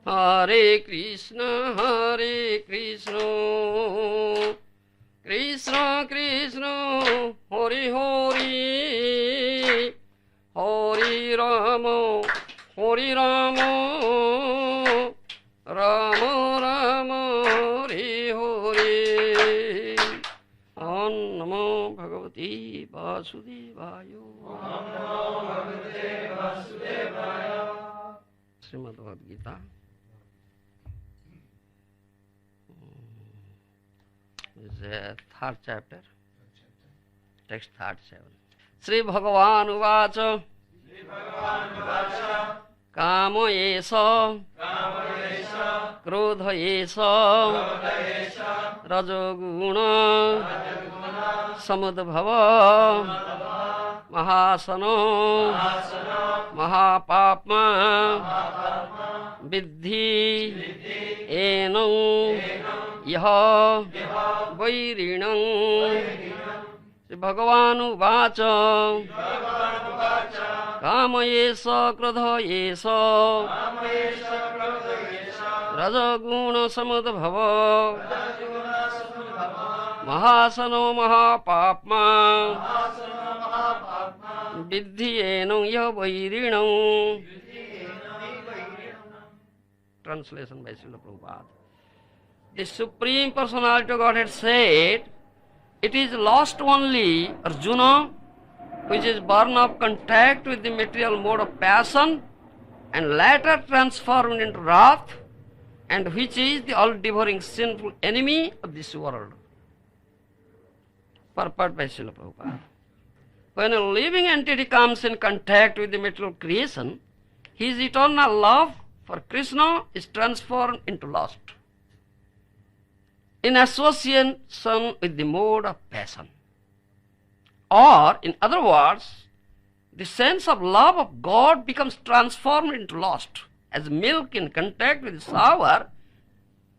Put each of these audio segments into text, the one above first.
Hare Krishna, Krishna Krishna, Hare Hare, Hare Rama, Rama Rama, Hare Hare. Om Namo Bhagavate Vasudevaya. Srimad Bhagavad Gita. This is the third chapter. Text 37. Sri Bhagavan Uvacha. Kama yesa, Krodha yesa, Rajoguna, Samudbhava, Mahasano, Mahapapma, Viddhi, Enam, Yaha, Vairinam. Sri Bhagavan Uvacha. Kama yesa, Krodha yesa, Rajaguna Samudbhava, Mahasano Mahapapma, Viddhi enam yaha vairinam. Translation by Srila Prabhupada. The Supreme Personality of Godhead said, it is lost only, Arjuna, which is born of contact with the material mode of passion and later transformed into wrath, and which is the all-devouring sinful enemy of this world. Purport by Srila Prabhupada. When a living entity comes in contact with the material creation, his eternal love for Krishna is transformed into lust, in association with the mode of passion. Or, in other words, the sense of love of God becomes transformed into lust, as milk in contact with sour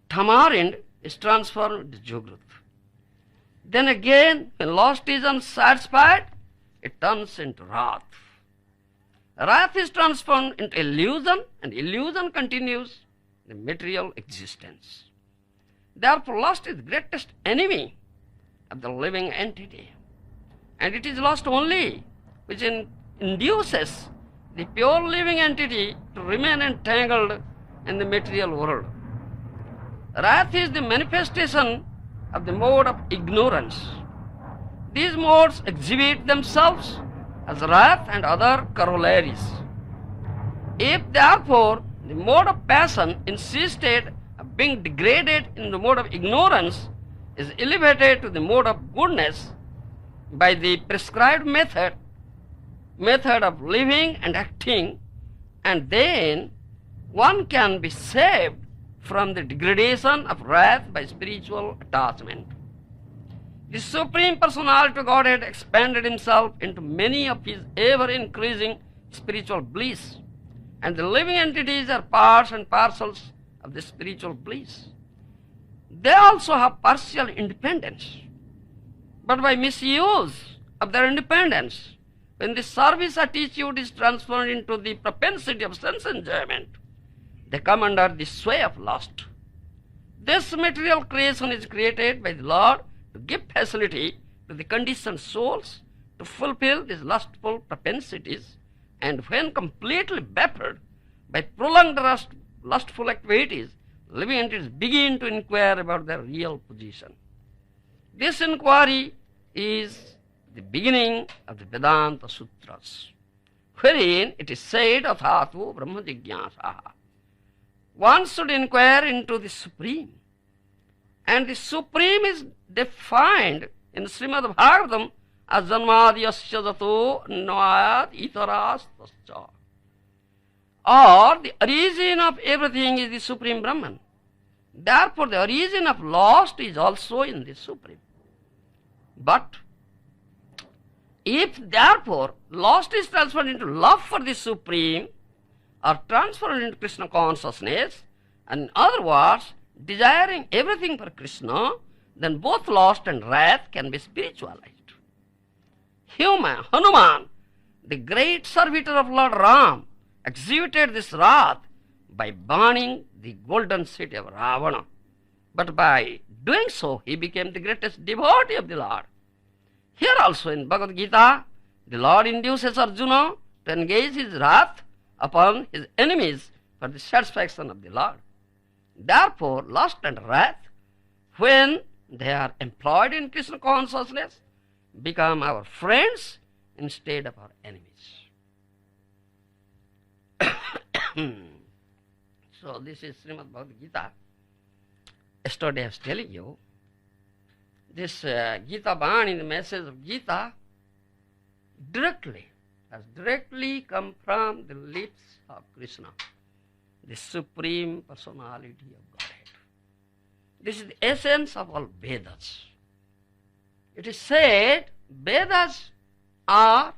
tamarind is transformed into jugrut. Then again, when lust is unsatisfied, it turns into wrath. Wrath is transformed into illusion, and illusion continues the material existence. Therefore, lust is the greatest enemy of the living entity. And it is lust only which induces the pure living entity to remain entangled in the material world. Wrath is the manifestation of the mode of ignorance. These modes exhibit themselves as wrath and other corollaries. If therefore the mode of passion, insisted of being degraded in the mode of ignorance, is elevated to the mode of goodness by the prescribed method of living and acting, and then one can be saved from the degradation of wrath by spiritual attachment. The Supreme Personality of Godhead expanded himself into many of his ever-increasing spiritual bliss, and the living entities are parts and parcels of the spiritual bliss. They also have partial independence, but by misuse of their independence, when the service attitude is transformed into the propensity of sense enjoyment, they come under the sway of lust. This material creation is created by the Lord to give facility to the conditioned souls to fulfill these lustful propensities, and when completely baffled by prolonged lustful activities, living entities begin to inquire about their real position. This inquiry is the beginning of the Vedanta Sutras, wherein it is said, Athatu Brahma Jignasaha. One should inquire into the Supreme, and the Supreme is defined in Srimad Bhagavatam as Janmadhyasya Jato Nayat Itarastascha, or the origin of everything is the Supreme Brahman. Therefore, the origin of lust is also in the Supreme. But if therefore lust is transformed into love for the Supreme, or transformed into Krishna consciousness, and in other words, desiring everything for Krishna, then both lust and wrath can be spiritualized. Hanuman, the great servitor of Lord Ram, exhibited this wrath by burning the golden city of Ravana. But by doing so, he became the greatest devotee of the Lord. Here also in Bhagavad Gita, the Lord induces Arjuna to engage his wrath upon his enemies for the satisfaction of the Lord. Therefore, lust and wrath, when they are employed in Krishna consciousness, become our friends instead of our enemies. So this is Srimad Bhagavad Gita. Yesterday I was telling you, this Gita Bani, the message of Gita, has directly come from the lips of Krishna, the Supreme Personality of Godhead. This is the essence of all Vedas. It is said Vedas are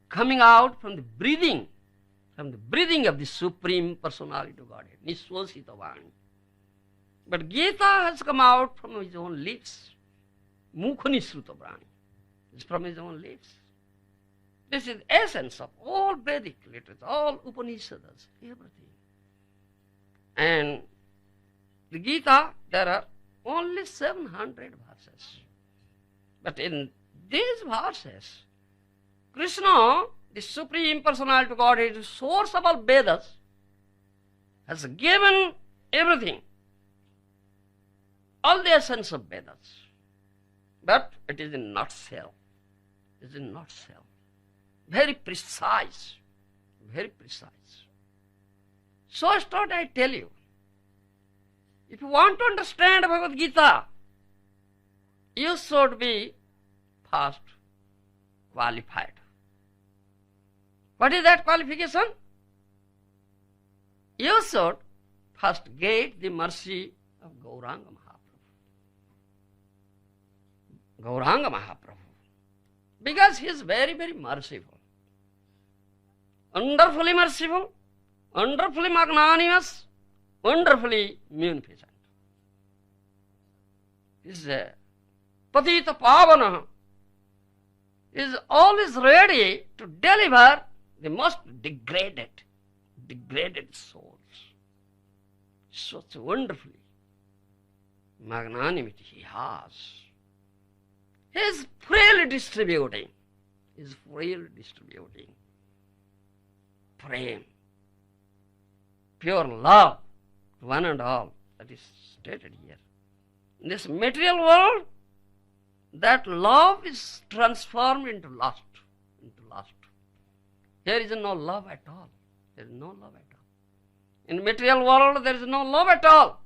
coming out from the breathing of the Supreme Personality of Godhead, Nisvasita Vani. But Gita has come out from his own lips, Mukhanisruta Vani. It's from his own lips. This is the essence of all Vedic literature, all Upanishads, everything. And the Gita, there are only 700 verses. But in these verses, Krishna, the Supreme Personality of Godhead, the source of all Vedas, has given everything, all the essence of Vedas. But it is in nutshell. It is in nutshell. Very precise. Very precise. So I thought I tell you, if you want to understand Bhagavad Gita, you should be first qualified. What is that qualification? You should first get the mercy of Gauranga Mahaprabhu. Gauranga Mahaprabhu. Because he is very, very merciful. Wonderfully merciful, wonderfully magnanimous, wonderfully munificent. He is Patita Pavana. He is always ready to deliver the most degraded souls. Such wonderfully magnanimity he has. He is freely distributing. Prem, pure love to one and all. That is stated here. In this material world, that love is transformed into lust. Here is no love at all. There is no love at all. In the material world, there is no love at all.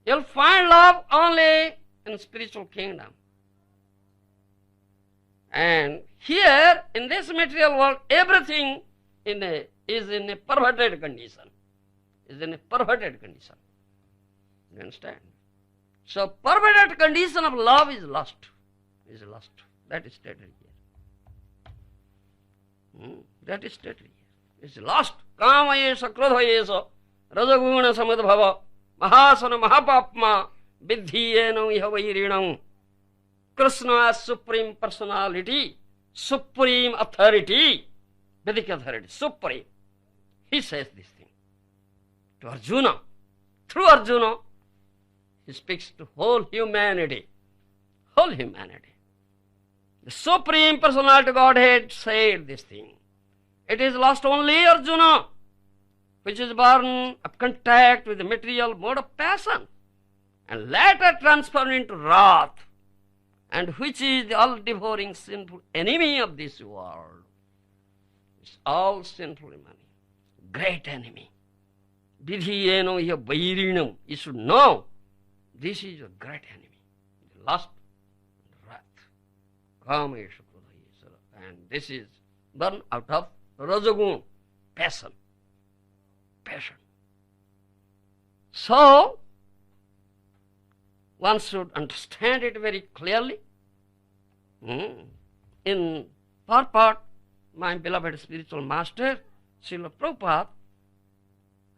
You'll find love only in spiritual kingdom. And here, in this material world, everything is in a perverted condition. You understand? So, perverted condition of love is lust. That is stated here. It's lust. Kamayesa, krodhayesa, rajaguna samadbhava, mahasana mahapapma, vidhiyenam iha vairinam. Krishna's Supreme Personality, Supreme Authority, Vedic authority, Supreme. He says this thing to Arjuna. Through Arjuna, he speaks to whole humanity. The Supreme Personality of Godhead said this thing. It is lust only, Arjuna, which is born of contact with the material mode of passion and later transformed into wrath, and which is the all-devouring sinful enemy of this world. It's all sinful enemy, great enemy. Vidhiyeno iha vairinam. You should know this is a great enemy, lust and wrath. Kamesha krodhayesa. And this is born out of rajagun, passion. So, one should understand it very clearly. In purport, my beloved spiritual master, Srila Prabhupada,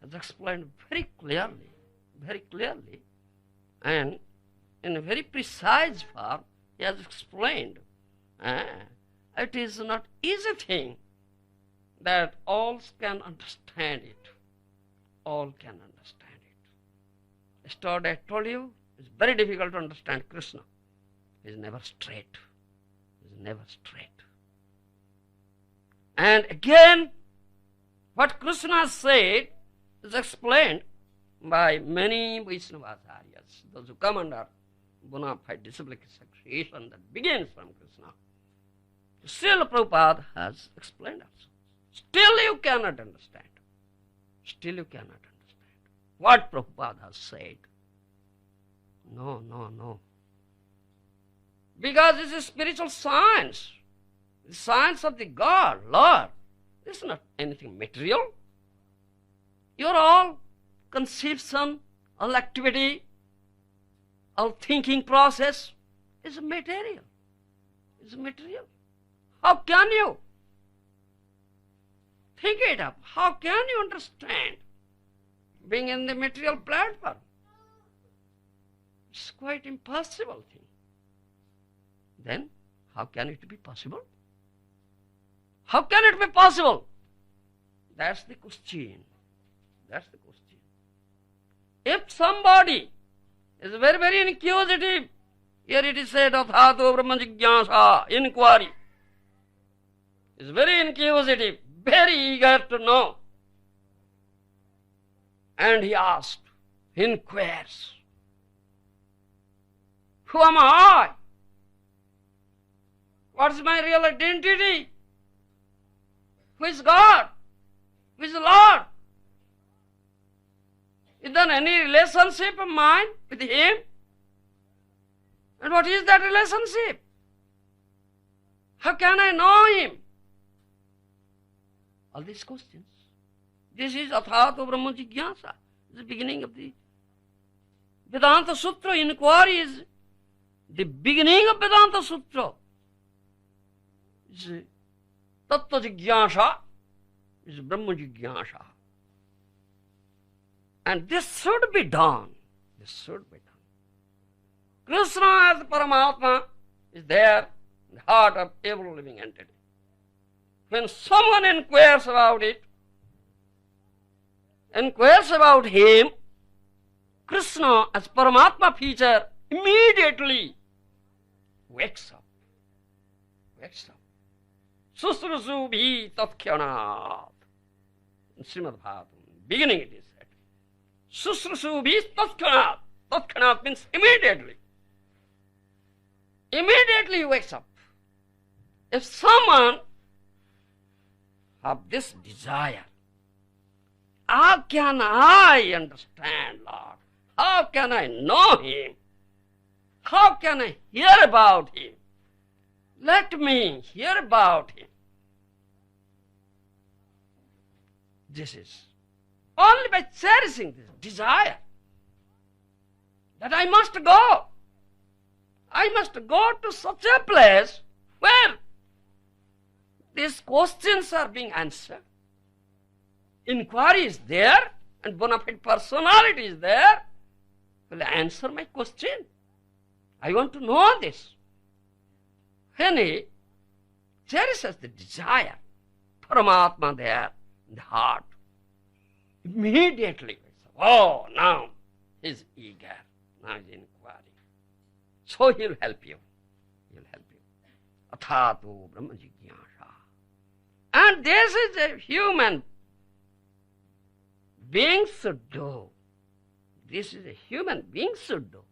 has explained very clearly, and in a very precise form, he has explained. It is not easy thing that all can understand it. all can understand it. Yesterday I told you, it's very difficult to understand Krishna. He is never straight. He is never straight. And again, what Krishna said is explained by many Vaishnavacharyas, those who come under bona fide disciplic succession that begins from Krishna. Srila Prabhupada has explained also. Still you cannot understand. Still you cannot understand what Prabhupada has said. No, no, no. Because this is spiritual science. The science of the God, Lord. This is not anything material. Your all conception, all activity, all thinking process is material. Is material. How can you think it up? How can you understand being in the material platform? It's quite impossible thing. Then how can it be possible? How can it be possible? That's the question. That's the question. If somebody is very, very inquisitive, here it is said of Dhatu Brahma Jigyasa, inquiry, is very inquisitive, very eager to know. And he asked, he inquires, who am I? What is my real identity? Who is God? Who is the Lord? Is there any relationship of mine with Him? And what is that relationship? How can I know Him? All these questions. This is Athato Brahma Jigyasa. The beginning of the Vedanta Sutra. Inquiry is the beginning of Vedanta Sutra. It's Tattva Jigyasa. It's Brahma Jigyasa. And this should be done. This should be done. Krishna as Paramatma is there in the heart of every living entity. When someone inquires about it, inquires about him, Krishna as Paramatma feature immediately wakes up. Wakes up. Susrusu bhi tatkyanat. In Srimad Bhagavatam, beginning it is said. Susrusu bhi tatkyanat. Tatkyanat means immediately. Immediately he wakes up. If someone have this desire, how can I understand, Lord? How can I know Him? How can I hear about Him? Let me hear about Him. This is only by cherishing this desire that I must go. I must go to such a place where these questions are being answered. Inquiry is there and bona fide personality is there. Will answer my question. I want to know this. When he cherishes the desire, Paramatma there in the heart, immediately, oh, now he's eager, now he's inquiring. So he'll help you. He'll help you. Athatu Brahma Jigyasa. And this is a human being should do. This is a human being should do.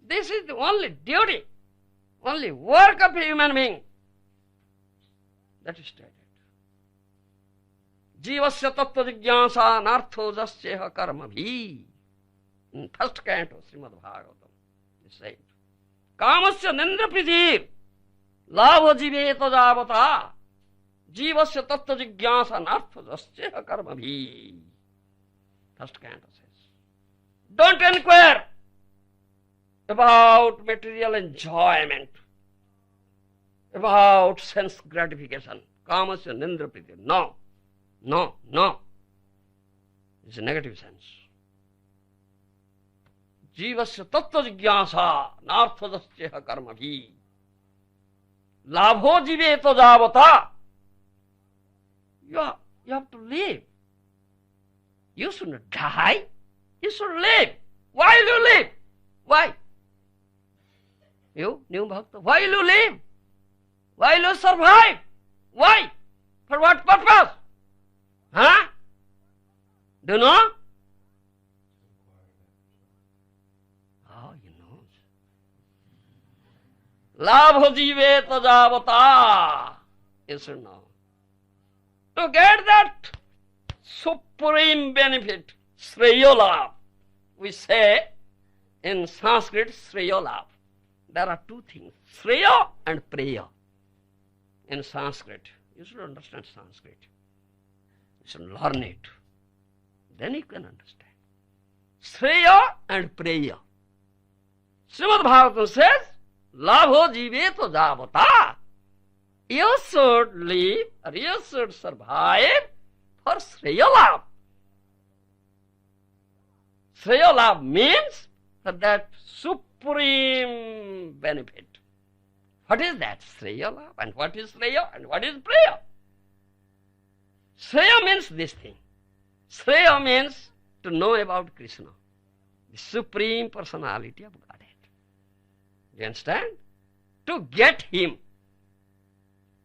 This is the only duty, only work of a human being. That is stated. Jivasya tattva jigyasa nartho jasya karma bhi. In first canto Srimad Bhagavatam, it said, Kamasya nendra pridhir labha jive tajavata jivasya tattva jigyasa nartho jasya karma bhi. First canto says, don't inquire about material enjoyment, about sense gratification. Kamasya nendra pridhir. No. No, no. It's a negative sense. Jivasya tattva jigyasa narthadasya karma bhi. Labho jiveto javata. You have to live. You should not die. You should live. Why will you live? Why? You, new bhakta, why will you live? Why will you survive? Why? For what purpose? Huh? Do you know? Oh, you know. Labho jive tajavata. You should know. To get that supreme benefit, Shreya Labh, we say in Sanskrit, Shreya Labh. There are two things, Shreya and Preya. In Sanskrit, you should understand Sanskrit. You should learn it. Then you can understand. Shreya and Preya. Srimad Bhagavatam says, Labho jiveto javata. You should live or you should survive for Shreya Labh. Shreya Labh means that supreme benefit. What is that? Shreya Labh. And what is Shreya? And what is Preya? Shreya means this thing. Shreya means to know about Krishna, the supreme personality of Godhead. You understand? To get him.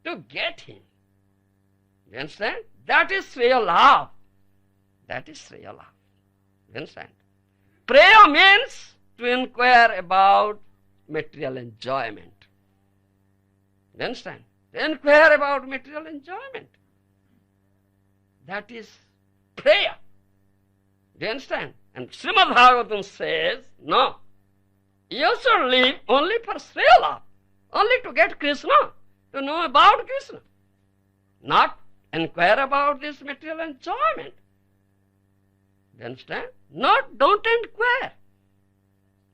To get him. You understand? That is Shreya Labh. That is Shreya Labh. You understand? Preya means to inquire about material enjoyment. You understand? To inquire about material enjoyment. That is prayer. Do you understand? And Srimad Bhagavatam says, no, you should live only for Shreya Labh, only to get Krishna, to know about Krishna. Not inquire about this material enjoyment. Do you understand? Not, don't inquire.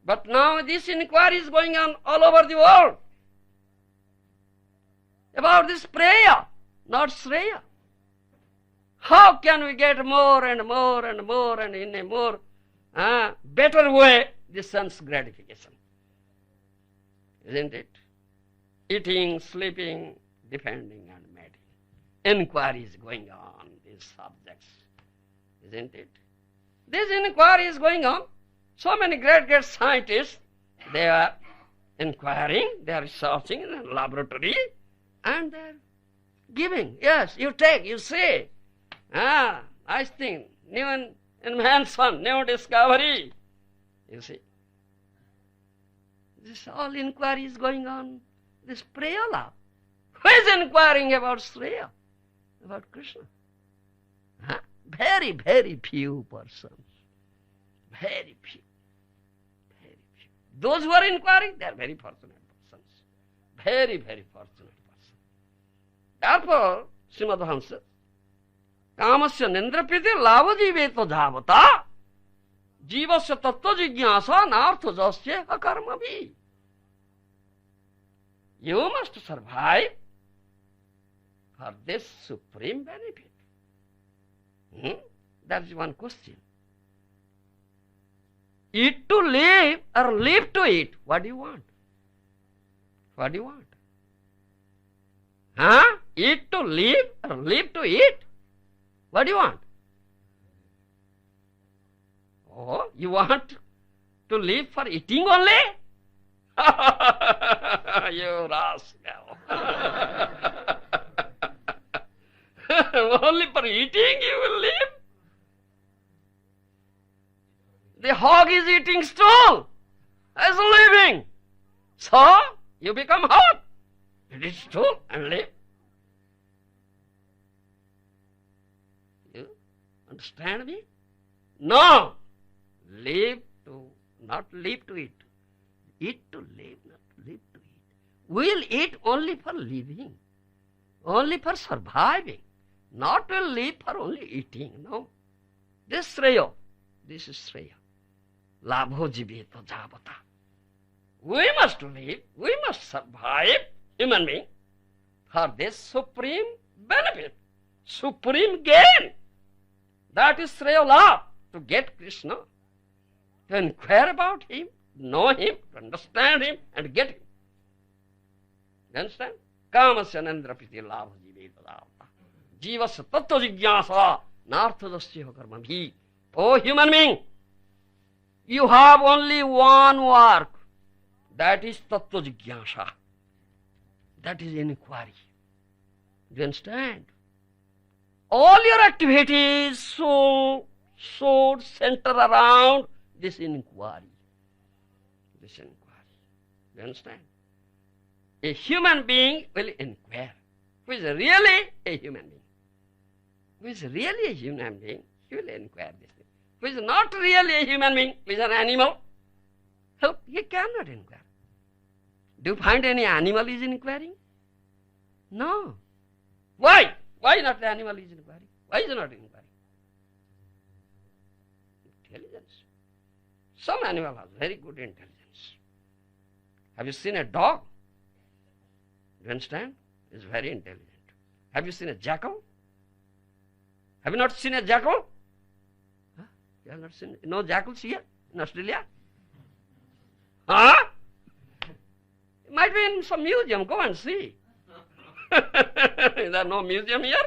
But now this inquiry is going on all over the world about this prayer, not Shreya. How can we get more and more and more and in a more better way this sense gratification? Isn't it? Eating, sleeping, defending and mating. Inquiry is going on these subjects. Isn't it? This inquiry is going on. So many great scientists, they are inquiring, they are researching in a laboratory, and they are giving. Yes, you take, you see. Nice thing, new invention, new discovery. You see. This all inquiry is going on, this Preya Labh. Who is inquiring about Shreya, about Krishna? Very, very few persons. Very few. Very few. Those who are inquiring, they are very fortunate persons. Very, very fortunate persons. Therefore, Srimad Bhagavatam says, Kamasya nindrapiti lavajiveto dhavata jivasya tattva jigyasa nartha jasya akarmavi. You must survive for this supreme benefit. That is one question. Eat to live or live to eat? What do you want? What do you want? Eat to live or live to eat? What do you want? Oh, you want to live for eating only? You rascal. Only for eating you will live? The hog is eating stool as living. So, you become hog. It is stool and live. You understand me? No. Live to, not live to eat. Eat to live, not live to eat. We'll eat only for living, only for surviving. Not will live for only eating, no. This Shreya, this is Shreya. Labho jiveto javata. We must live, we must survive, human being, for this supreme benefit, supreme gain. That is Shreya Labh, to get Krishna, to inquire about him, know him, to understand him, and get him. You understand? Kamasya nandrapiti labho jiveto javata. Jivasya tattva jigyasa nartha dasya karma bhi. Oh human being, you have only one work. That is tattva jigyasa. That is inquiry. Do you understand? All your activities should center around this inquiry. This inquiry. Do you understand? A human being will inquire. Who is really a human being? Who is really a human being, he will inquire this thing. Who is not really a human being, who is an animal, he cannot inquire. Do you find any animal is inquiring? No. Why? Why not the animal is inquiring? Why is it not inquiring? Intelligence. Some animal has very good intelligence. Have you seen a dog? Do you understand? It's very intelligent. Have you seen a jackal? Have you not seen a jackal? Huh? You have not seen no jackals here in Australia? Huh? It might be in some museum. Go and see. Is there no museum here?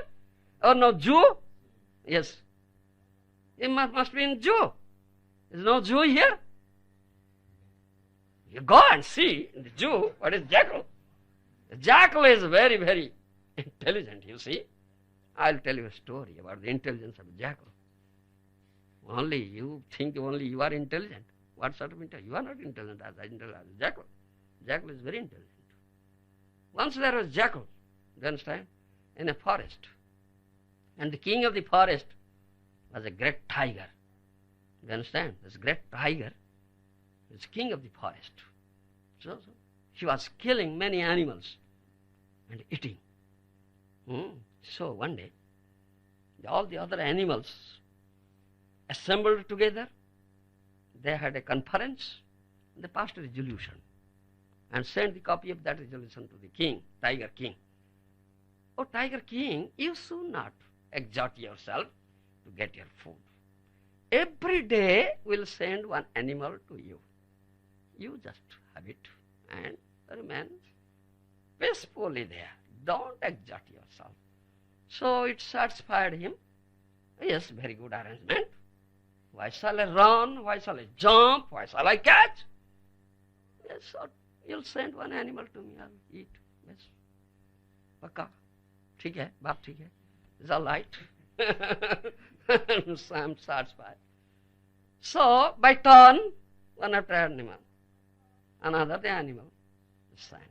Or no zoo? Yes. It must be in zoo. There's no zoo here. You go and see in the zoo what is jackal. The jackal is very, very intelligent, you see. I'll tell you a story about the intelligence of a jackal. Only you think only you are intelligent. What sort of intelligence? You are not intelligent as intelligent as a jackal. Jackal is very intelligent. Once there was jackal, do you understand, in a forest. And the king of the forest was a great tiger. Do you understand? This great tiger is king of the forest. So he was killing many animals and eating. So one day, all the other animals assembled together. They had a conference. They passed a resolution and sent the copy of that resolution to the king, Tiger King. Oh, Tiger King, you should not exert yourself to get your food. Every day we'll send one animal to you. You just have it and remain peacefully there. Don't exert yourself. So it satisfied him. Yes, very good arrangement. Why shall I run? Why shall I jump? Why shall I catch? Yes, so you'll send one animal to me. I'll eat. Yes. Paka. ठीक है, बाप ठीक है. It's all right. So I'm satisfied. So by turn, one after animal, another the animal is sent.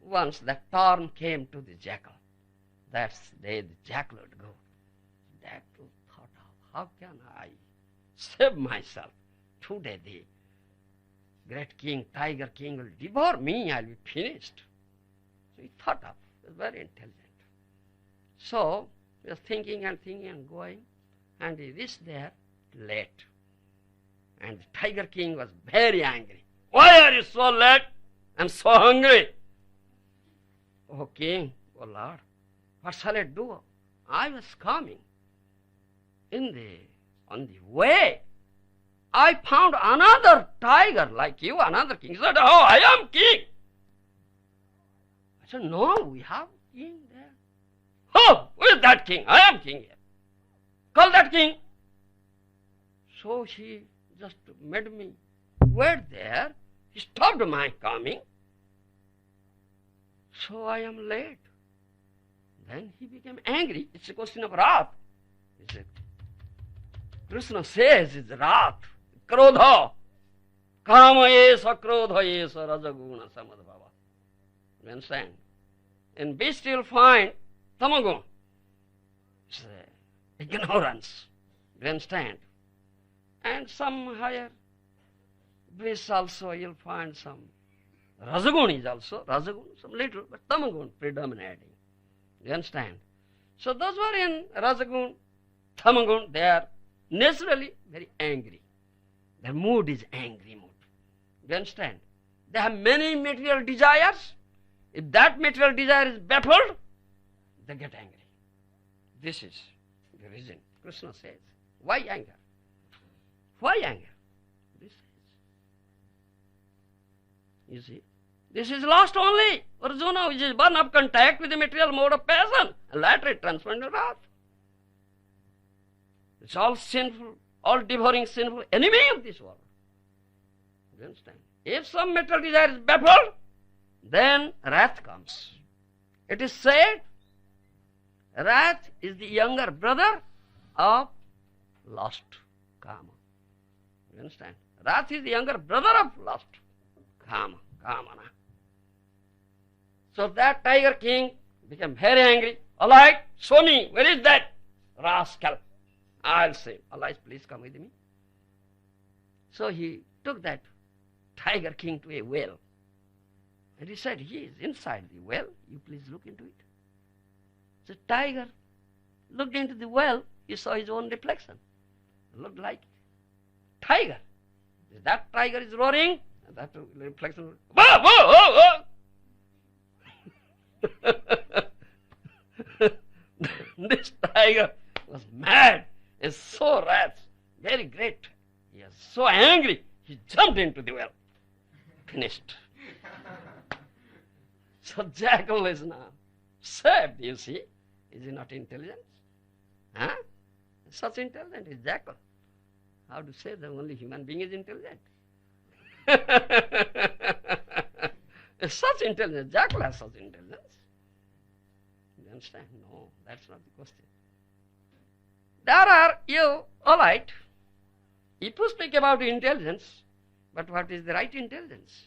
Once the turn came to the jackal, that's the day the jackal would go. Jackal thought of, how can I save myself? Today the great king, Tiger King will devour me, I'll be finished. So he thought of, he was very intelligent. So he was thinking and going, and he reached there late. And the Tiger King was very angry. Why are you so late? I'm so hungry. Oh king, oh lord, what shall I do? I was coming. On the way, I found another tiger like you, another king. He said, oh, I am king. I said, no, we have king there. Oh, who is that king? I am king here. Call that king. So he just made me wait there. He stopped my coming. So I am late. Then he became angry. It's a question of wrath. Krishna says it's wrath. Krodha. Kama yesa krodha yesa rajaguna samadbhava. You understand? In beast you'll find tamagun. It's ignorance. You understand? And some higher beasts also you'll find some. Rajagun is also, Rajagun, some little, but Tamagun predominating. You understand? So those who are in Rajagun, Tamagun, they are naturally very angry. Their mood is angry mood. You understand? They have many material desires. If that material desire is baffled, they get angry. This is the reason. Krishna says, why anger? Why anger? This is. You see? This is lost only. Arjuna, which is born of contact with the material mode of passion. And later it transformed into wrath. It's all sinful, all devouring sinful enemy of this world. You understand? If some material desire is baffled, then wrath comes. It is said, wrath is the younger brother of lust, kama. You understand? Wrath is the younger brother of lust, kama, kamana. So that tiger king became very angry. All right, show me, where is that rascal? I'll say, Allah, please come with me. So he took that tiger king to a well. And he said, he is inside the well, you please look into it. The tiger looked into the well, he saw his own reflection. It looked like tiger. That tiger is roaring, and that reflection, whoa, whoa, whoa, whoa. This tiger was mad, is so wrath, very great. He was so angry, he jumped into the well. Finished. So jackal is now saved, you see. Is he not intelligent? Huh? Such intelligent is jackal. How to say that only human being is intelligent? Such intelligence, jackal has such intelligence. You understand? No, that's not the question. There are you, all right. If you speak about intelligence, but what is the right intelligence?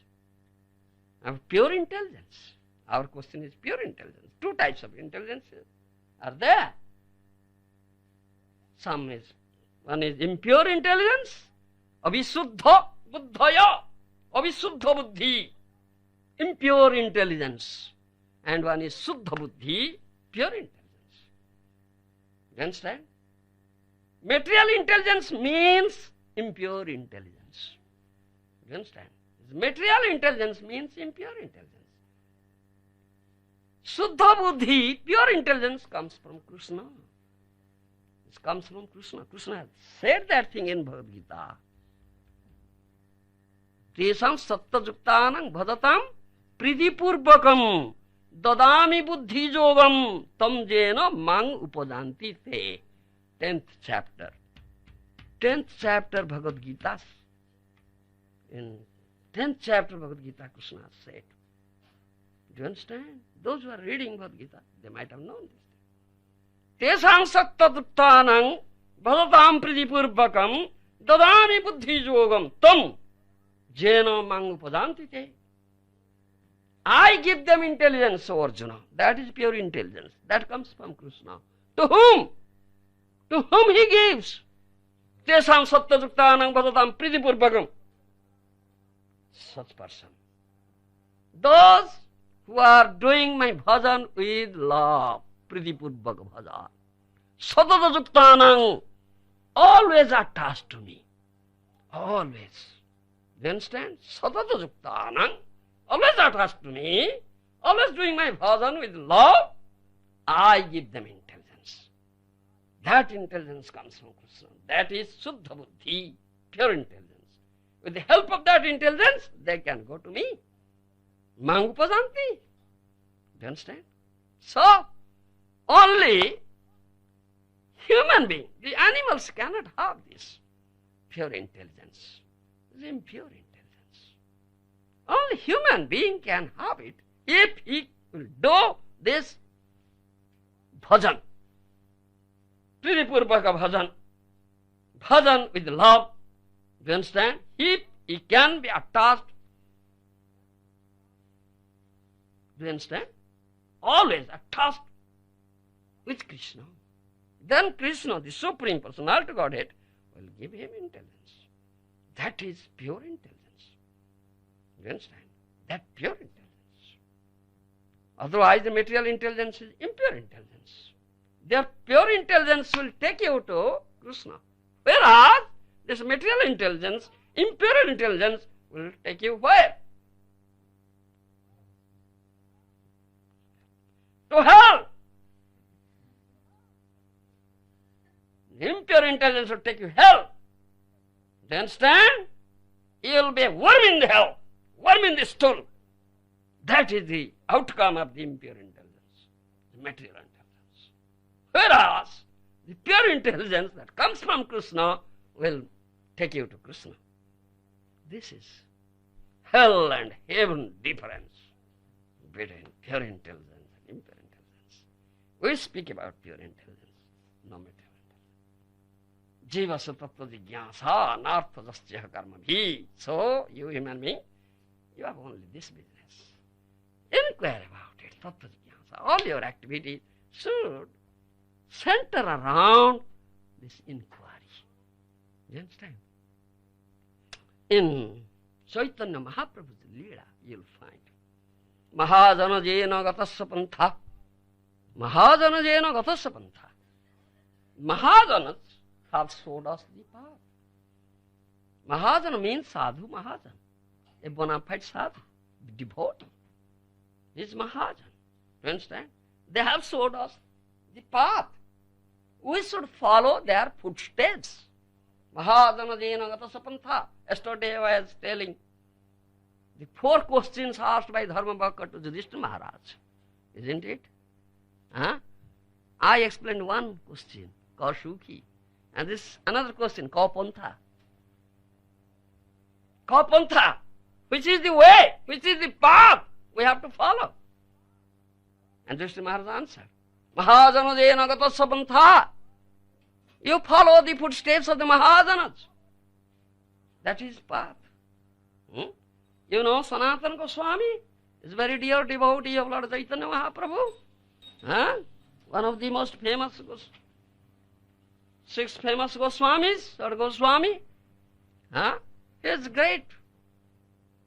Pure intelligence. Our question is pure intelligence. Two types of intelligence are there. One is impure intelligence, avisuddha buddhaya, avisuddha buddhi, impure intelligence. And one is suddha buddhi, pure intelligence. You understand? Material intelligence means impure intelligence. You understand? Material intelligence means impure intelligence. Suddha buddhi, pure intelligence, comes from Krishna. It comes from Krishna. Krishna has said that thing in Bhagavad Gita. Tesam sattajuktanam bhadatam pridipurvakam dadami buddhi jogam tam jena mang upajanti te. 10th chapter. 10th chapter Bhagavad Gita. In 10th chapter Bhagavad Gita, Krishna said. Do you understand? Those who are reading Bhagavad Gita, they might have known this. Tesam sattaduttanam bhadatam pridipurvakam dadami buddhi jogam tam jena mang upajanti te. I give them intelligence, O Arjuna. That is pure intelligence. That comes from Krishna. To whom? To whom he gives? Tesam sattaduttanam bhadatam pridipurvakam. Such person. Those who are doing my bhajan with love, pridipurvaka bhajan, sadadajuktanam, always attached to me. Always. Do you understand? Sadadajuktanam, always attached to me, always doing my bhajan with love, I give them intelligence. That intelligence comes from Krishna. That is Suddha Buddhi, pure intelligence. With the help of that intelligence, they can go to me. Mang upajanti. Do you understand? So, only human being, the animals cannot have this pure intelligence. It's impure intelligence. Only human being can have it if he will do this bhajan. Pridipurvaka bhajan. Bhajan with love. Do you understand? If he can be attached, do you understand? Always attached with Krishna. Then Krishna, the Supreme Personality Godhead, will give him intelligence. That is pure intelligence. Do you understand? That pure intelligence. Otherwise, the material intelligence is impure intelligence. Their pure intelligence will take you to Krishna. Whereas, this material intelligence, impure intelligence, will take you where? To hell. The impure intelligence will take you hell. Do you understand? You will be a worm in the hell, worm in the stool. That is the outcome of the impure intelligence, the material intelligence. Whereas, The pure intelligence that comes from Krishna will take you to Krishna. This is hell and heaven difference between pure intelligence and impure intelligence. We speak about pure intelligence, no material intelligence. Jiva tattva jigyasa nartha jasya karma bhi. So, you human being, you have only this business. Inquire about it, tattva jigyasa. All your activities should center around this inquiry. You understand? In Chaitanya Mahaprabhu's Leela, you'll find Mahajana jena gatasya pantha. Mahajana jena gatasya pantha. Mahajanas have showed us the path. Mahajana means sadhu Mahajan, a bona fide sadhu, devotee. He is Mahajan. You understand? They have showed us the path. We should follow their footsteps. Mahajana jena gatasya pantha. Yesterday I was telling the 4 questions asked by Dharmabhakta to Yudhishthira Maharaj. Isn't it? Huh? I explained one question, Kaushuki. And this another question, Kaupantha. Kaupantha. Which is the way? Which is the path we have to follow? And Yudhishthira Maharaj answered, Mahajana jena gatasya pantha. You follow the footsteps of the Mahajanas. That is path. You know, Sanatana Goswami is a very dear devotee of Lord Chaitanya Mahaprabhu. Huh? One of the most famous, 6 famous Goswamis, Lord Goswami. Huh? He is great.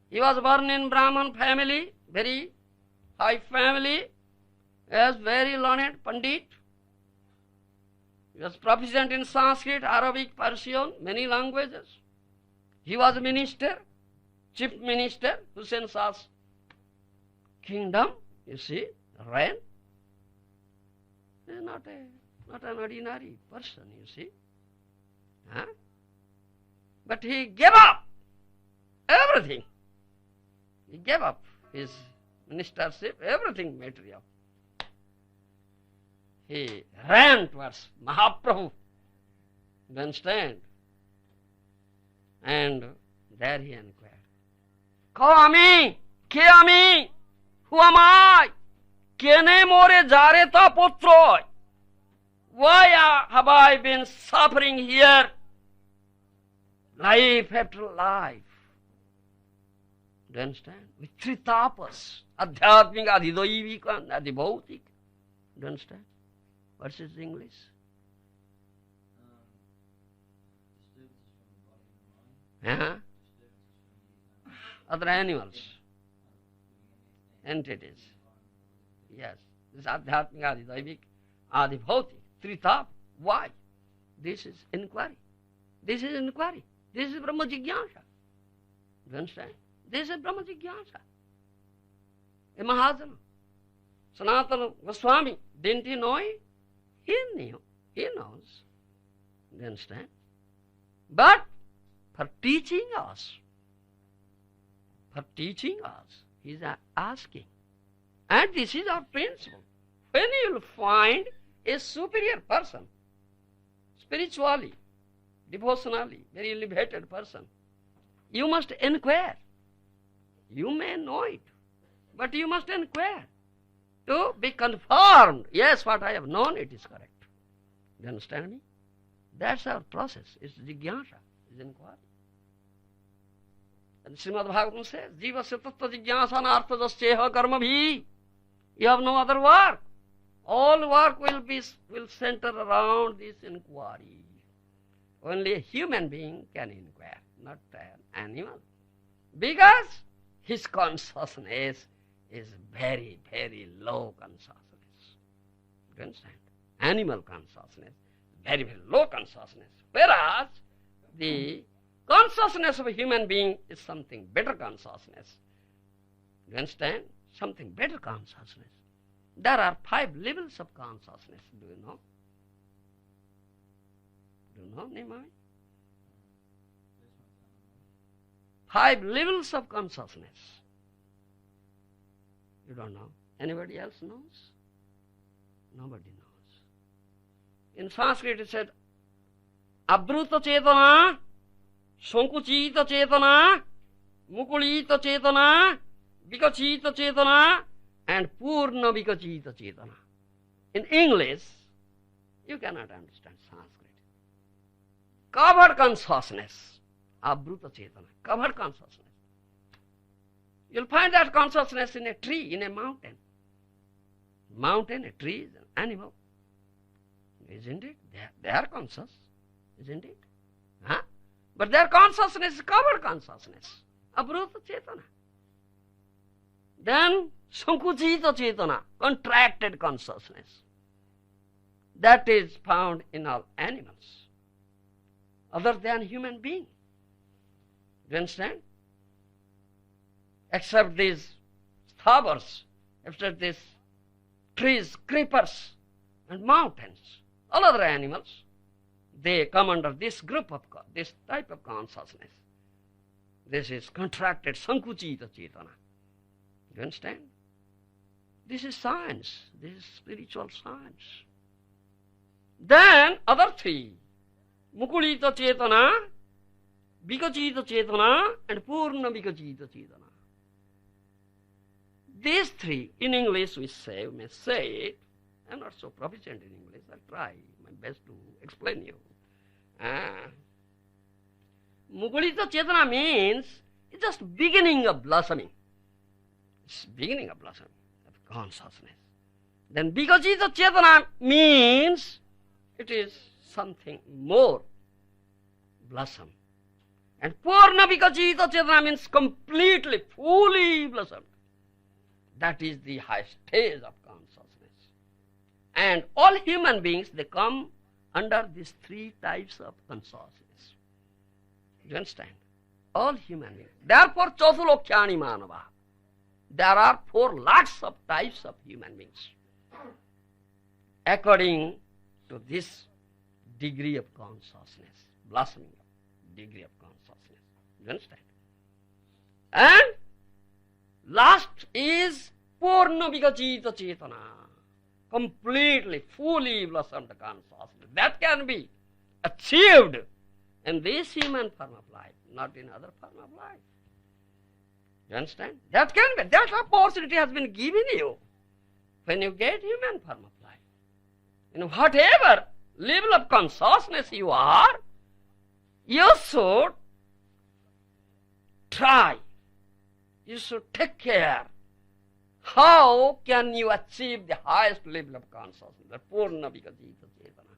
He was born in Brahman family, very high family. He was very learned Pandit. He was proficient in Sanskrit, Arabic, Persian, many languages. He was a minister, chief minister, Hussain Shah's kingdom, you see, reign. He is not an ordinary person, you see. Huh? But he gave up everything. He gave up his ministership, everything material. He ran towards Mahaprabhu. You understand? And there he inquired, Kami, ke ami? Who am I? Kene more jareta putroi? Why have I been suffering here? Life after life. Do you understand? With 3 tapas. Adhyatmika, adhidoivika, and adhibhautika. Do you understand? What's its English? Other animals, entities. Yes. This Adhyatmika, Adhidaivik, Adhibhautik, 3 tapas. Why? This is inquiry. This is inquiry. This is Brahma Jigyasa. Do you understand? This is Brahma Jigyasa. A Mahajana. Sanatana Goswami, didn't he know it? He knew. He knows. Do you understand? But for teaching us, he is asking. And this is our principle. When you will find a superior person, spiritually, devotionally, very elevated person, you must inquire. You may know it, but you must inquire to be confirmed. Yes, what I have known, it is correct. Do you understand me? That's our process. It's jigyasa, it's inquiry. And Srimad Bhagavatam says, Jivasya tattva jigyasa nartha jasyeha karma bhi. You have no other work. All work will center around this inquiry. Only a human being can inquire, not an animal. Because his consciousness is very, very low consciousness. Do you understand? Animal consciousness, very, very low consciousness. Whereas the consciousness of a human being is something better consciousness. Do you understand? Something better consciousness. There are 5 levels of consciousness. Do you know? Do you know, Nimai? 5 levels of consciousness. You don't know. Anybody else knows? Nobody knows. In Sanskrit it said, Abruta Chetana, Sankuchita Chetana, Mukulita Chetana, Vikachita Chetana, and Purna Vikachita Chetana. In English, you cannot understand Sanskrit. Covered consciousness, Abruta Chetana, covered consciousness. You'll find that consciousness in a tree, in a mountain. Mountain, a tree, is an animal. Isn't it? They are conscious, isn't it? Huh? But their consciousness is covered consciousness. Abruta Chetana. Then Sankuchita Chetana, contracted consciousness. That is found in all animals, other than human being. Do you understand? Except these thavars, except these trees, creepers, and mountains, all other animals, they come under this group of, this type of consciousness. This is contracted Sankuchita Chetana. Do you understand? This is science. This is spiritual science. Then other three, Mukulita Chetana, Vikachita Chetana, and Purna Vikachita Chetana. These three, in English we may say it. I'm not so proficient in English. I'll try my best to explain you. Mukulita Chetana means it's just beginning of blossoming. It's beginning of blossoming of consciousness. Then Vikachita Chetana means it is something more blossom. And Purna Vikachita Chetana means completely, fully blossomed. That is the high stage of consciousness. And all human beings, they come under these three types of consciousness. Do you understand? All human beings. Therefore, Chaturlokhyani Manava. There are 4 lakhs of types of human beings, according to this degree of consciousness, blossoming degree of consciousness. Do you understand? And last is Purna Vikachita Chetana, completely, fully blossomed consciousness. That can be achieved in this human form of life, not in other form of life. You understand? That can be. That opportunity has been given you when you get human form of life. In whatever level of consciousness you are, you should try. You should take care. How can you achieve the highest level of consciousness, the Purna Vikachita Chetana?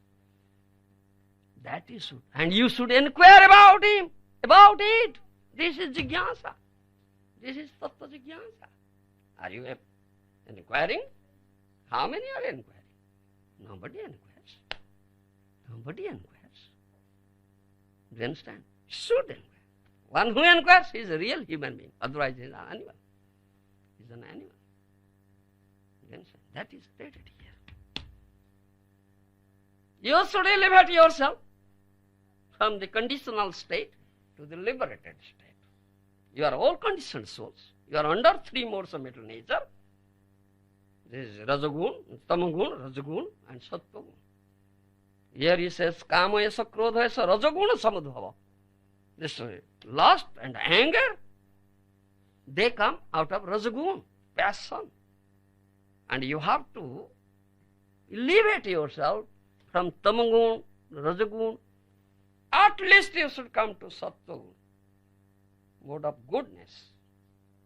That you should. And you should inquire about him, about it. This is Jigyasa. This is Tattva Jigyasa. Are you inquiring? How many are inquiring? Nobody inquires. Nobody inquires. Do you understand? Should inquire. One who inquires is a real human being. Otherwise he is an animal. He is an animal. Do you understand? That is stated here. You should elevate yourself from the conditional state to the liberated state. You are all conditioned souls. You are under 3 modes of mental nature. This is Rajagun, Tamagun, Rajagun, and Sattvagun. Here he says, Kamayasa, Krodhayasa, Rajaguna Samudbhava. This lust and anger, they come out of Rajagun, passion. And you have to elevate yourself from Tamagun, Rajagun. At least you should come to Sattvagun, mode of goodness.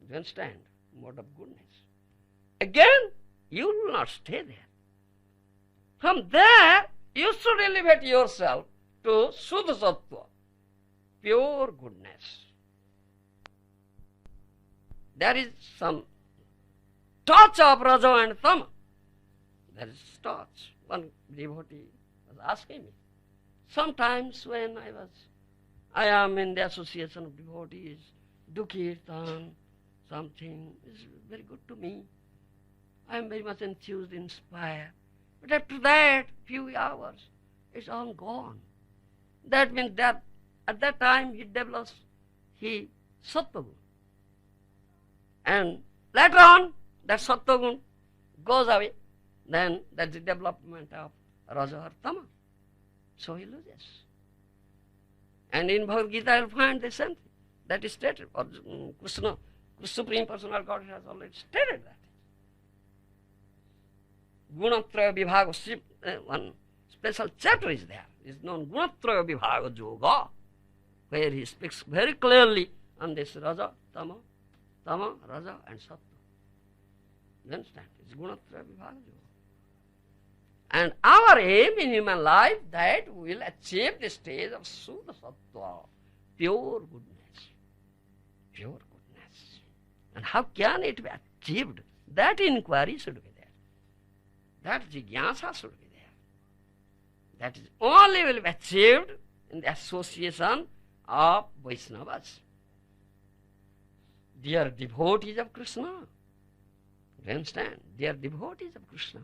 Do you understand? Mode of goodness. Again, you will not stay there. From there, you should elevate yourself to Suddha Sattva, pure goodness. There is some touch of Raja and Tama. There is touch. One devotee was asking me. Sometimes when I am in the association of devotees, do kirtan, something is very good to me. I am very much enthused, inspired. But after that, few hours, it's all gone. That means that at that time he develops Sattvagun. And later on, that Sattvagun goes away. Then that's the development of Raja or Tama. so he loses. And in Bhagavad Gita you'll find the same thing. That is stated, or Krishna, the Supreme Personal Godhead has already stated that. Gunatraya Vibhaga, one special chapter is there. It's known Gunatraya Vibhaga Yoga, where he speaks very clearly on this Raja, Tama, Raja and Sattva. You understand? It's Gunatraya Vibhaga Yoga. And our aim in human life that we will achieve the stage of Suddha Sattva, pure goodness. Pure goodness. And how can it be achieved? That inquiry should be there. That jigyasa should be there. That is only will be achieved in the association of Vaishnavas. They are devotees of Krishna. You understand? They are devotees of Krishna.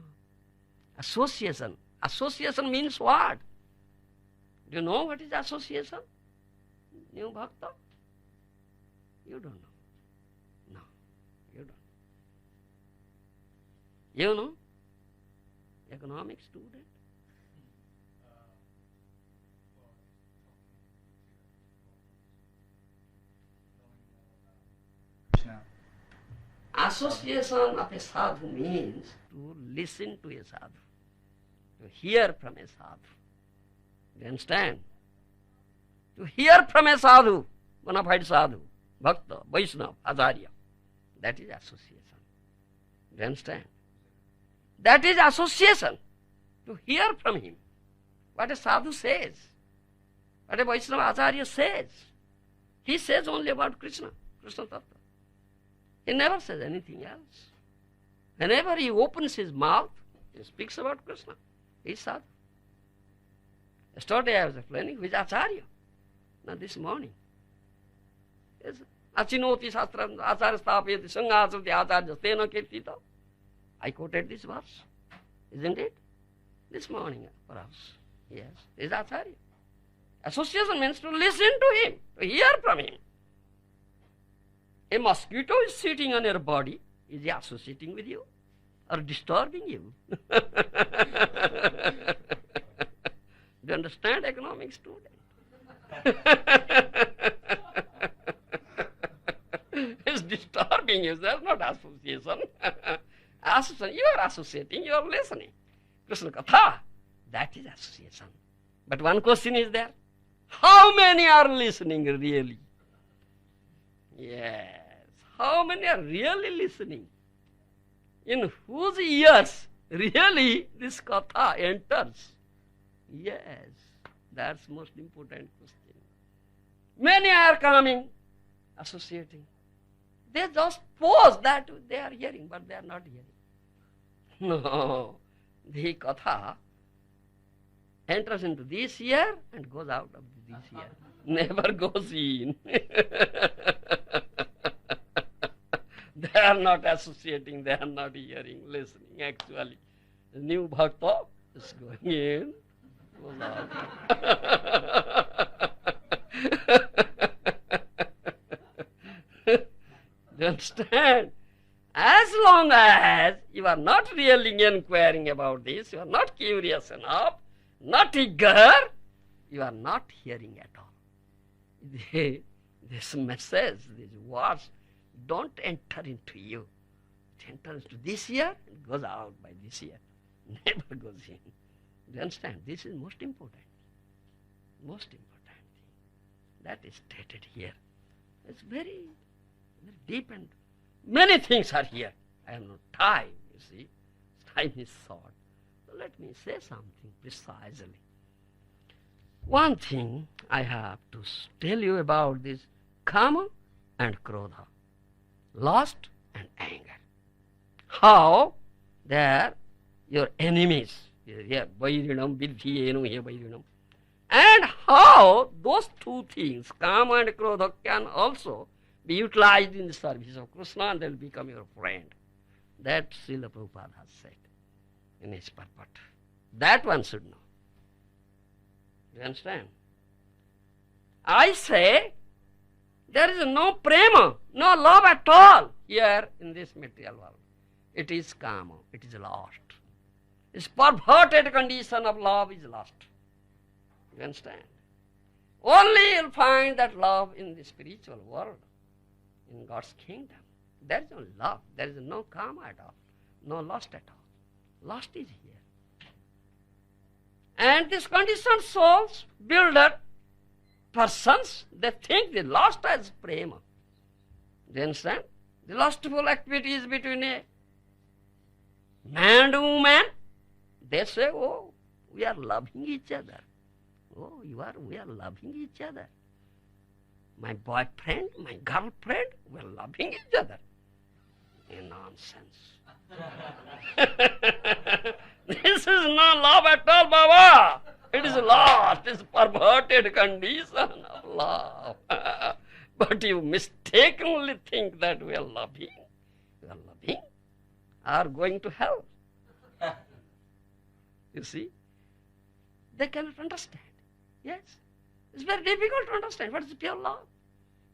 Association. Association means what? Do you know what is association? New Bhakta? You don't know. No, you don't. You know? Economic student? Association of a sadhu means to listen to a sadhu, to hear from a sadhu. You understand? To hear from a sadhu, bona fide sadhu, bhakta, Vaishnava, Acharya. That is association. You understand? That is association. To hear from him. What a sadhu says. What a Vaishnava Acharya says. He says only about Krishna, Krishna Tattva. He never says anything else. Whenever he opens his mouth, he speaks about Krishna. He is sadhu. Yesterday I was explaining who is Acharya. Now this morning. Achinoti Sastram Acharya Stapyati Sanghasati Acharya Stena Kirtita. I quoted this verse. Isn't it? This morning perhaps. Yes. He is Acharya. Association means to listen to him, to hear from him. A mosquito is sitting on your body. Is he associating with you or disturbing you? Do you understand, economic student? It's disturbing you. That's not association. Association, you are associating, you are listening. Krishna Katha, that is association. But one question is there. How many are listening really? Yes. How many are really listening? In whose ears really this katha enters? Yes. That's most important question. Many are coming, associating. They just pose that they are hearing, but they are not hearing. No. The katha enters into this ear and goes out of this ear. Never goes in. They are not associating, they are not hearing, listening. Actually, the new bhakta is going in, goes out. You understand? As long as you are not really inquiring about this, you are not curious enough, not eager, you are not hearing at all. This message, these words, don't enter into you. It enters into this ear and goes out by this ear. Never goes in. Do you understand? This is most important. Most important thing. That is stated here. It's very, very deep and many things are here. I have no time, you see. Time is short. So let me say something precisely. One thing I have to tell you about this kama and krodha, lust and anger. How they are your enemies. Here, vairinam, vidhiyenam, here vairinam. And how those two things, kama and krodha, can also be utilized in the service of Krishna and they will become your friend. That Srila Prabhupada has said in his purport. That one should know. Do you understand? I say there is no prema, no love at all here in this material world. It is kama, it is lust. This perverted condition of love is lust. You understand? Only you'll find that love in the spiritual world, in God's kingdom. There is no love. There is no karma at all. No lust at all. Lust is here. And these conditioned souls, builder, persons, they think the lust as prema. Do you understand? The lustful activity is between a man and woman. They say, oh, we are loving each other. Oh, we are loving each other. My boyfriend, my girlfriend, we are loving each other. Nonsense. This is not love at all, Baba. It is lust. It is perverted condition of love. But you mistakenly think that we are loving. We are loving or going to hell. You see? They cannot understand. Yes. It's very difficult to understand what is pure love.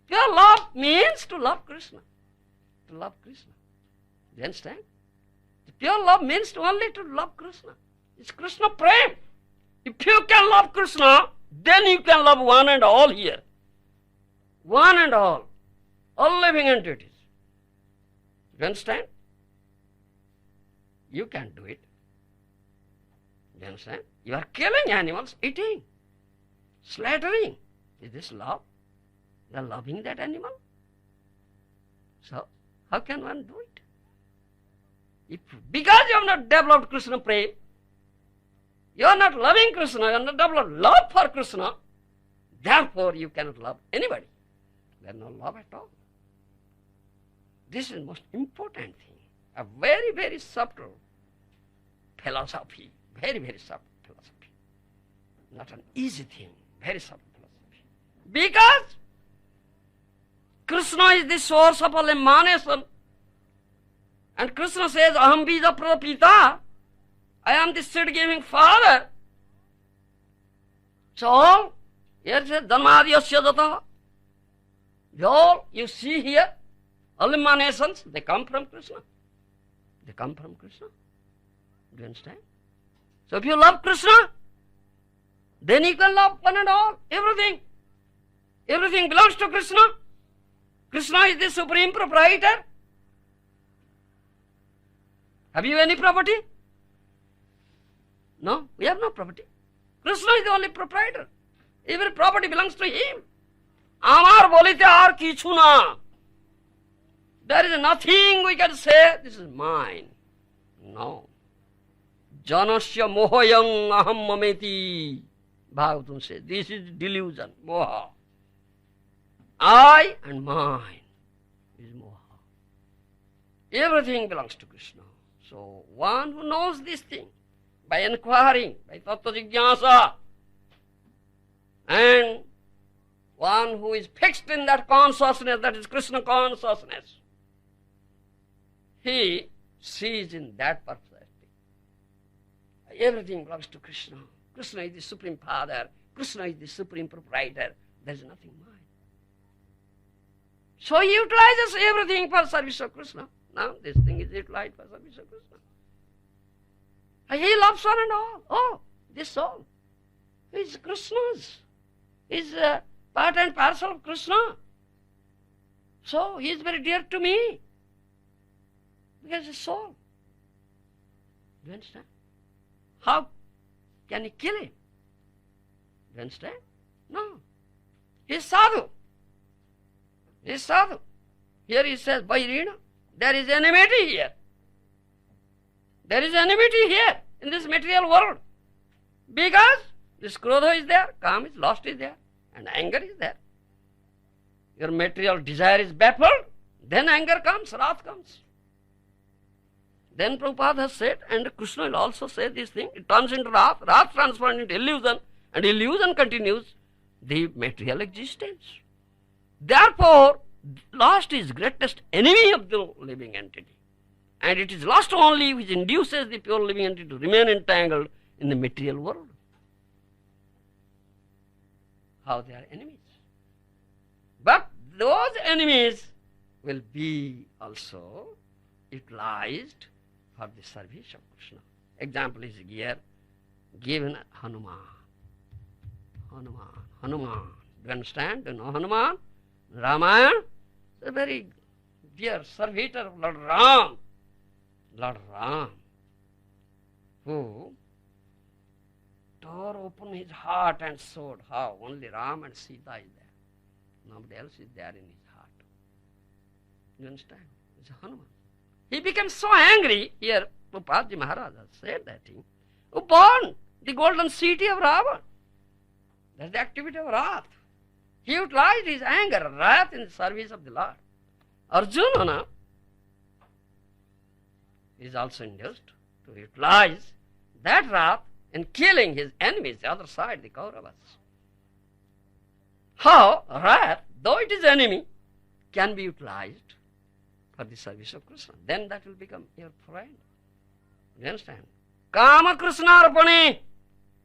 Pure love means to love Krishna. To love Krishna. Do you understand? The pure love means only to love Krishna. It's Krishna prem. If you can love Krishna, then you can love one and all here. One and all living entities. You understand? You can do it. You understand? You are killing animals, eating, slaughtering. Is this love? You are loving that animal? So, how can one do it? Because you have not developed Krishna prem, you are not loving Krishna, you have not developed love for Krishna, therefore you cannot love anybody. There is no love at all. This is the most important thing. A very, very subtle philosophy. Very, very subtle philosophy. Not an easy thing. Very subtle philosophy. Because Krishna is the source of all emanation. And Krishna says, Aham bija prapita. I am the seed-giving father. So, here it says, Dharmadhyasya jataha. All you see here, all emanations, they come from Krishna. They come from Krishna. Do you understand? So if you love Krishna, then you can love one and all, everything. Everything belongs to Krishna. Krishna is the supreme proprietor. Have you any property? No, we have no property. Krishna is the only proprietor. Every property belongs to him. Amar bolite ar kichu na. There is nothing we can say, this is mine. No. Janasya mohoyang aham mameti. Bhagavatam says, this is delusion, moha. I and mine is moha. Everything belongs to Krishna. So one who knows this thing, by inquiring, by tattva jigyasa, and one who is fixed in that consciousness, that is Krishna consciousness, he sees in that perspective. Everything belongs to Krishna. Krishna is the supreme father. Krishna is the supreme proprietor. There is nothing mine. So he utilizes everything for service of Krishna. Now this thing is utilized for service of Krishna. And he loves one and all. Oh, this soul is Krishna's. Is part and parcel of Krishna. So he is very dear to me. Because his soul. Do you understand? How can he kill him? Do you understand? No. He is sadhu. He is sadhu. Here he says, Vairina, there is enmity here. There is enmity here in this material world. Because this krodha is there, kam is lost is there, and anger is there. Your material desire is baffled, then anger comes, wrath comes. Then Prabhupada has said, and Krishna will also say this thing, it turns into wrath, wrath transforms into illusion, and illusion continues the material existence. Therefore, lust is greatest enemy of the living entity. And it is lust only which induces the pure living entity to remain entangled in the material world. How they are enemies. But those enemies will be also utilized for the service of Krishna. Example is here given Hanuman. Hanuman. Hanuman. Do you understand? Do you know Hanuman? Ramayana? A very dear servitor of Lord Ram. Lord Ram, who tore open his heart and showed how only Ram and Sita is there. Nobody else is there in his heart. You understand? It's Hanuman. He became so angry, here Prabhupada Maharaj has said that thing, who burned the golden city of Ravan. That's the activity of wrath. He utilized his anger, wrath in the service of the Lord. Arjuna is also induced to utilize that wrath in killing his enemies, the other side, the Kauravas. How wrath, though it is enemy, can be utilized for the service of Krishna. Then that will become your friend. You understand? Kama Krishna arpane,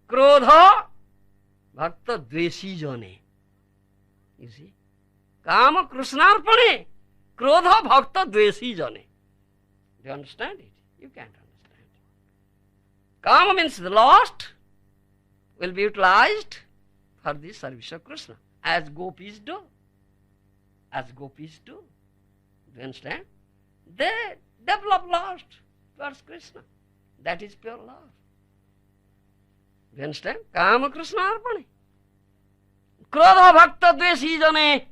krodha bhakta dveshi jane. You see? Kama Krishna arpane, krodha bhakta dveshi jane. Do you understand it? You can't understand. Kama means the lust will be utilized for the service of Krishna, as gopis do. As gopis do. Do you understand? They develop lust towards Krishna. That is pure love. Do you understand? Kama Krishna arpane. Krodha bhakta dveshi jane.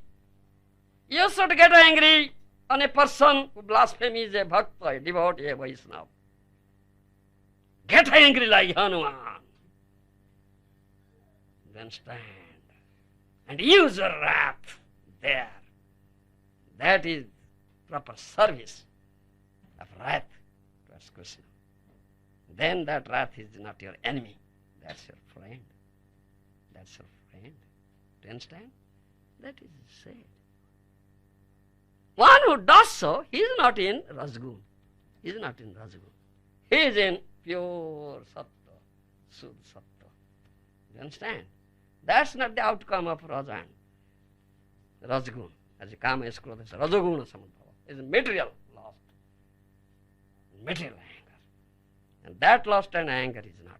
You should get angry on a person who blasphemies a bhakta, a devotee, a Vaishnava. Get angry like Hanuman. Then stand and use your wrath there. That is proper service of wrath towards Krishna. Then that wrath is not your enemy. That's your friend. That's your friend. Do you understand? That is said. One who does so, he is not in Rajgun. He is not in Rajgun. He is in pure Sattva, Suddha Sattva. Do you understand? That's not the outcome of Rajan. Rajgun, as a Kama is Krodha, Rajaguna Samudbhava, is material lust, material anger. And that lust and anger is not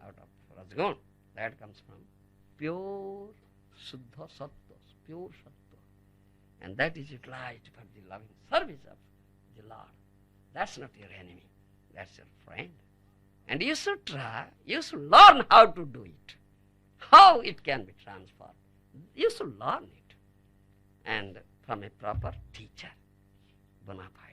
out of Rajgun. That comes from pure Suddha Sattva, pure Sattva. And that is utilized for the loving service of the Lord. That's not your enemy. That's your friend. And you should try, you should learn how to do it. How it can be transformed. You should learn it. And from a proper teacher, bona fide.